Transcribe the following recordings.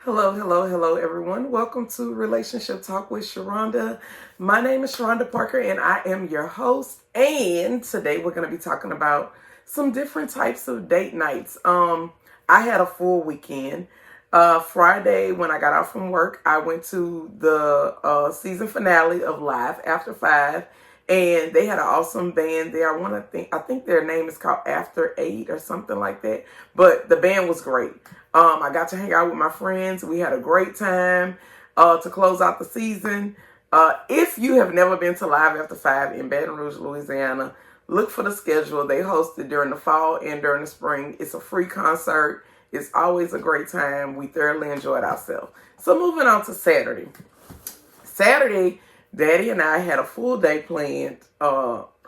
Hello, hello, hello, everyone. Welcome to Relationship Talk with Sharonda. My name is Sharonda Parker, and I am your host. And today we're going to be talking about some different types of date nights. I had a full weekend. Friday, when I got out from work, I went to the season finale of Live After 5, and they had an awesome band there. I think their name is called After 8 or something like that. But the band was great. I got to hang out with my friends. We had a great time to close out the season. If you have never been to Live After 5 in Baton Rouge, Louisiana, look for the schedule. They host it during the fall and during the spring. It's a free concert. It's always a great time. We thoroughly enjoyed ourselves. So moving on to Saturday. Saturday, Daddy and I had a full day planned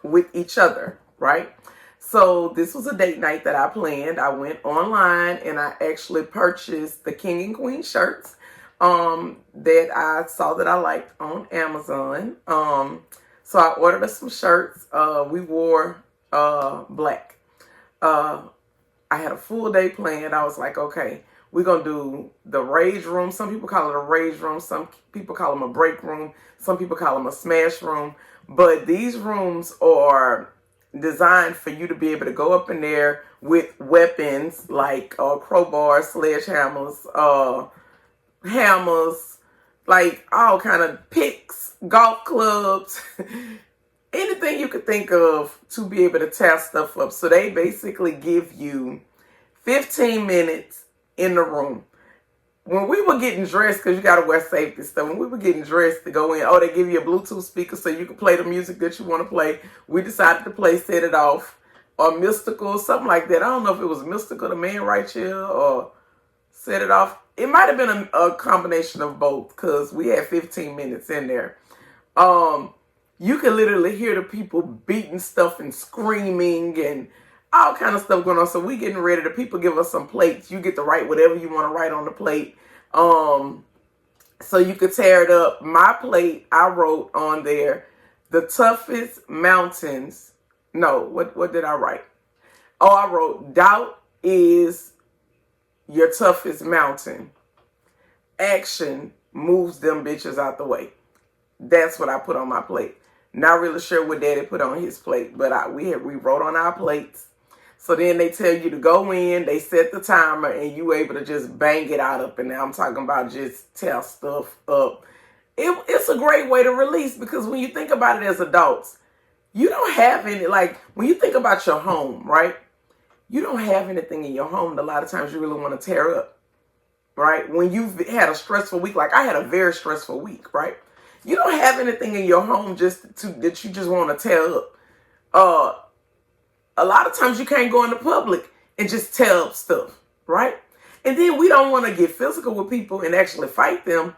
with each other, right? So this was a date night that I planned. I went online and I actually purchased the King and Queen shirts that I saw that I liked on Amazon. So I ordered us some shirts. We wore black. I had a full day planned. I was like, okay, we're going to do the rage room. Some people call it a rage room. Some people call them a break room. Some people call them a smash room. But these rooms are designed for you to be able to go up in there with weapons like crowbars, sledgehammers, hammers, like all kind of picks, golf clubs, anything you could think of to be able to tear stuff up. So they basically give you 15 minutes in the room. When we were getting dressed, because you got to wear safety stuff, when we were getting dressed to go in, they give you a Bluetooth speaker so you can play the music that you want to play. We decided to play Set It Off or Mystical, something like that. I don't know if it was Mystical, the Man Right Here, or Set It Off. It might have been a combination of both because we had 15 minutes in there. You can literally hear the people beating stuff and screaming and all kind of stuff going on. So we getting ready. The people give us some plates. You get to write whatever you want to write on the plate. So you could tear it up. My plate, I wrote on there, the toughest mountains. No, what did I write? I wrote, doubt is your toughest mountain. Action moves them bitches out the way. That's what I put on my plate. Not really sure what Daddy put on his plate, but we wrote on our plates. So then they tell you to go in, they set the timer, and you able to just bang it out up in there. I'm talking about just tear stuff up. It's a great way to release because when you think about it as adults, you don't have any, like when you think about your home, right? You don't have anything in your home that a lot of times you really want to tear up, right? When you've had a stressful week, like I had a very stressful week, right? You don't have anything in your home that you just want to tear up. A lot of times you can't go into public and just tear up stuff, right? And then we don't want to get physical with people and actually fight them.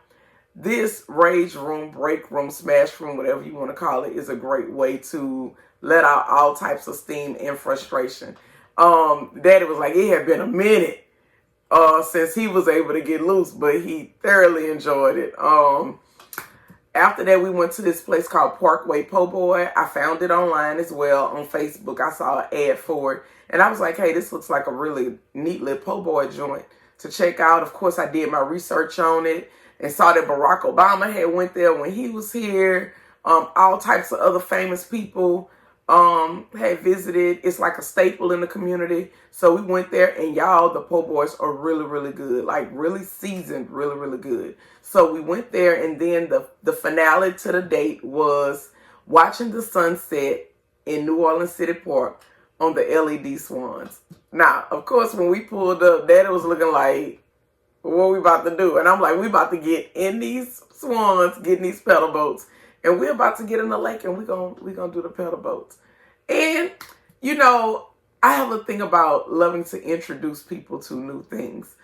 This rage room, break room, smash room, whatever you want to call it, is a great way to let out all types of steam and frustration. Daddy was like, it had been a minute since he was able to get loose, but he thoroughly enjoyed it. After that, we went to this place called Parkway Po' Boy. I found it online as well on Facebook. I saw an ad for it. And I was like, hey, this looks like a really neat little po' boy joint to check out. Of course, I did my research on it and saw that Barack Obama had went there when he was here. All types of other famous people had visited. It's like a staple in the community. So we went there, and y'all, the po' boys are really, really good. Like really seasoned, really, really good. So we went there, and then the finale to the date was watching the sunset in New Orleans City Park on the LED Swans. Now, of course, when we pulled up, Daddy was looking like, what we about to do? And I'm like, we about to get in these Swans, get in these pedal boats, and we're about to get in the lake, and we're gonna do the pedal boats. And, you know, I have a thing about loving to introduce people to new things.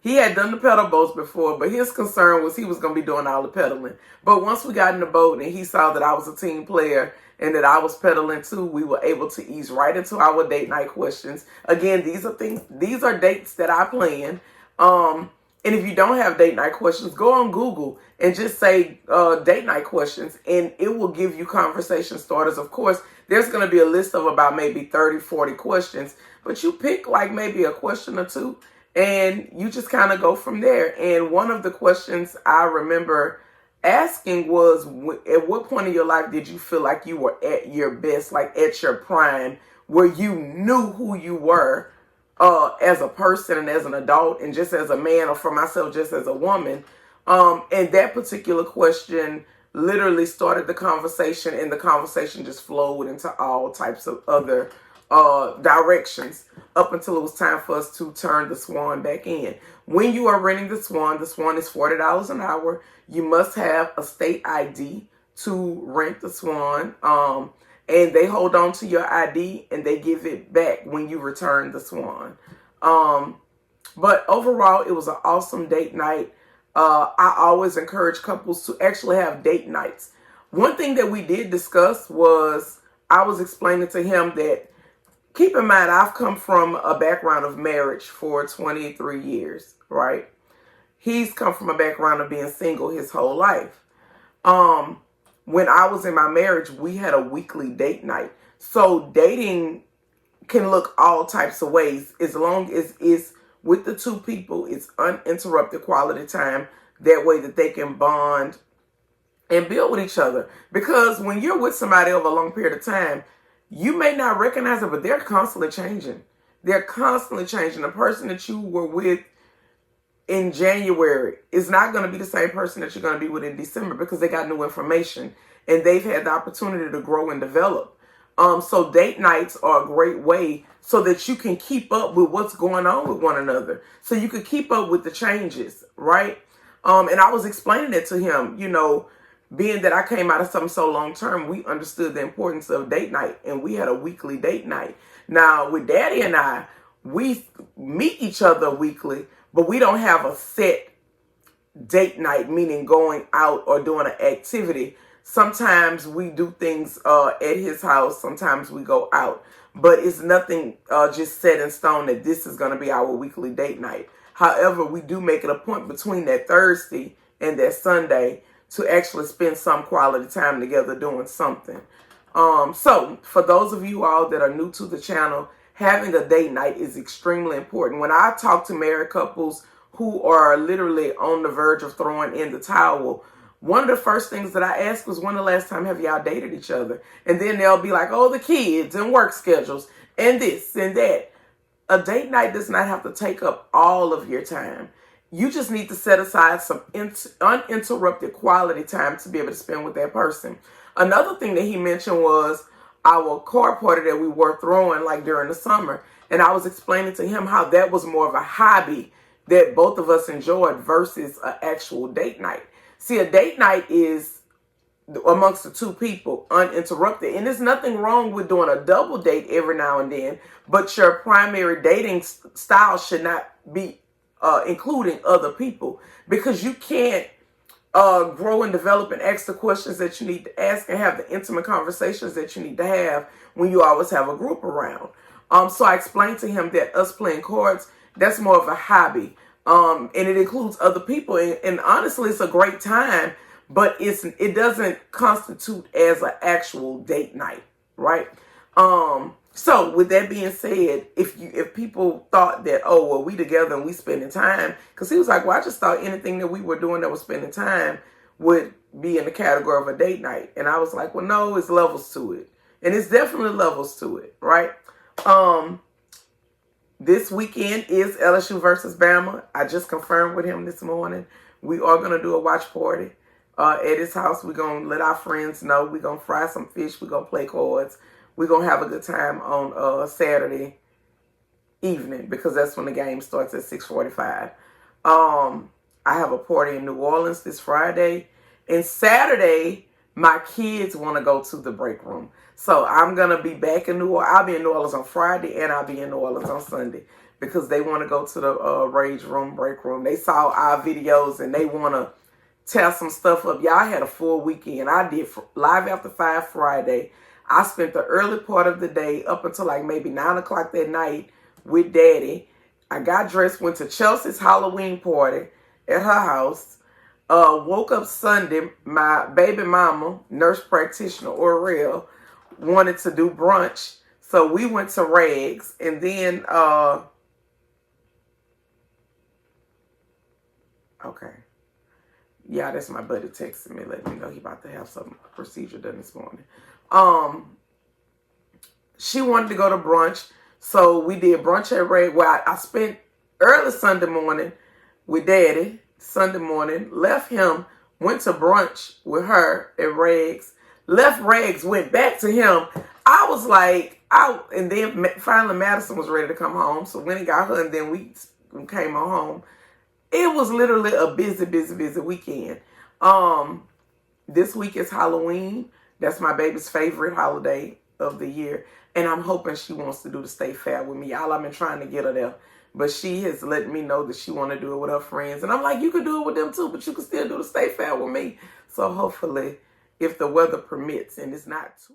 He had done the pedal boats before, but his concern was he was going to be doing all the pedaling. But once we got in the boat and he saw that I was a team player and that I was pedaling too, we were able to ease right into our date night questions. Again, these are dates that I plan. And if you don't have date night questions, go on Google and just say date night questions, and it will give you conversation starters. Of course, there's going to be a list of about maybe 30, 40 questions, but you pick like maybe a question or two, And you just kind of go from there. And one of the questions I remember asking was, at what point in your life did you feel like you were at your best, like at your prime, where you knew who you were as a person and as an adult and just as a man, or for myself, just as a woman? And that particular question literally started the conversation, and the conversation just flowed into all types of other directions up until it was time for us to turn the Swan back in. When you are renting the Swan is $40 an hour. You must have a state ID to rent the Swan. And they hold on to your ID and they give it back when you return the Swan. But overall, it was an awesome date night. I always encourage couples to actually have date nights. One thing that we did discuss was, I was explaining to him that, keep in mind, I've come from a background of marriage for 23 years, right? He's come from a background of being single his whole life. When I was in my marriage, we had a weekly date night. So dating can look all types of ways, as long as it's with the two people, it's uninterrupted quality time. That way that they can bond and build with each other. Because when you're with somebody over a long period of time, you may not recognize it, but they're constantly changing. They're constantly changing. The person that you were with in January is not going to be the same person that you're going to be with in December, because they got new information and they've had the opportunity to grow and develop. So date nights are a great way so that you can keep up with what's going on with one another. So you can keep up with the changes, right? And I was explaining it to him, being that I came out of something so long term, we understood the importance of date night, and we had a weekly date night. Now with Daddy and I, we meet each other weekly, but we don't have a set date night, meaning going out or doing an activity. Sometimes we do things at his house. Sometimes we go out. But it's nothing just set in stone that this is going to be our weekly date night. However, we do make it a point between that Thursday and that Sunday to actually spend some quality time together doing something. So for those of you all that are new to the channel, having a date night is extremely important. When I talk to married couples who are literally on the verge of throwing in the towel, one of the first things that I ask was, when the last time have y'all dated each other? And then they'll be like, oh, the kids and work schedules and this and that. A date night does not have to take up all of your time. You just need to set aside some uninterrupted quality time to be able to spend with that person. Another thing that he mentioned was our car party that we were throwing like during the summer. And I was explaining to him how that was more of a hobby that both of us enjoyed versus an actual date night. See, a date night is amongst the two people, uninterrupted. And there's nothing wrong with doing a double date every now and then, but your primary dating style should not be including other people, because you can't grow and develop and ask the questions that you need to ask and have the intimate conversations that you need to have when you always have a group around. So I explained to him that us playing cards, that's more of a hobby. And it includes other people. And honestly, it's a great time, but it doesn't constitute as an actual date night, right? So with that being said, if people thought that, oh, well, we together and we spending time, because he was like, well, I just thought anything that we were doing that was spending time would be in the category of a date night. And I was like, well, no, it's levels to it. And it's definitely levels to it, right? This weekend is LSU versus Bama. I just confirmed with him this morning. We are going to do a watch party at his house. We're going to let our friends know. We're going to fry some fish. We're going to play cards. We're going to have a good time on Saturday evening, because that's when the game starts at 6:45. I have a party in New Orleans this Friday. And Saturday, my kids want to go to the break room. So I'm going to be back in New Orleans. I'll be in New Orleans on Friday, and I'll be in New Orleans on Sunday, because they want to go to the rage room, break room. They saw our videos and they want to tear some stuff up. Y'all had a full weekend. I did Live After 5 Friday. I spent the early part of the day up until like maybe 9 o'clock that night with Daddy. I got dressed, went to Chelsea's Halloween party at her house. Woke up Sunday. My baby mama, nurse practitioner Orel, wanted to do brunch. So we went to Rags. And then Okay. Yeah, that's my buddy texting me, letting me know he about to have some procedure done this morning. She wanted to go to brunch, so we did brunch at Ray. Well, I spent early Sunday morning with Daddy. Sunday morning, left him, went to brunch with her at Reg's. Left Reg's, went back to him. I was like, out, and then finally Madison was ready to come home. So when he got her, and then we came on home. It was literally a busy weekend. This week is Halloween. That's my baby's favorite holiday of the year. And I'm hoping she wants to do the state fair with me. Y'all, I've been trying to get her there. But she has let me know that she want to do it with her friends. And I'm like, you can do it with them too, but you can still do the state fair with me. So hopefully, if the weather permits and it's not too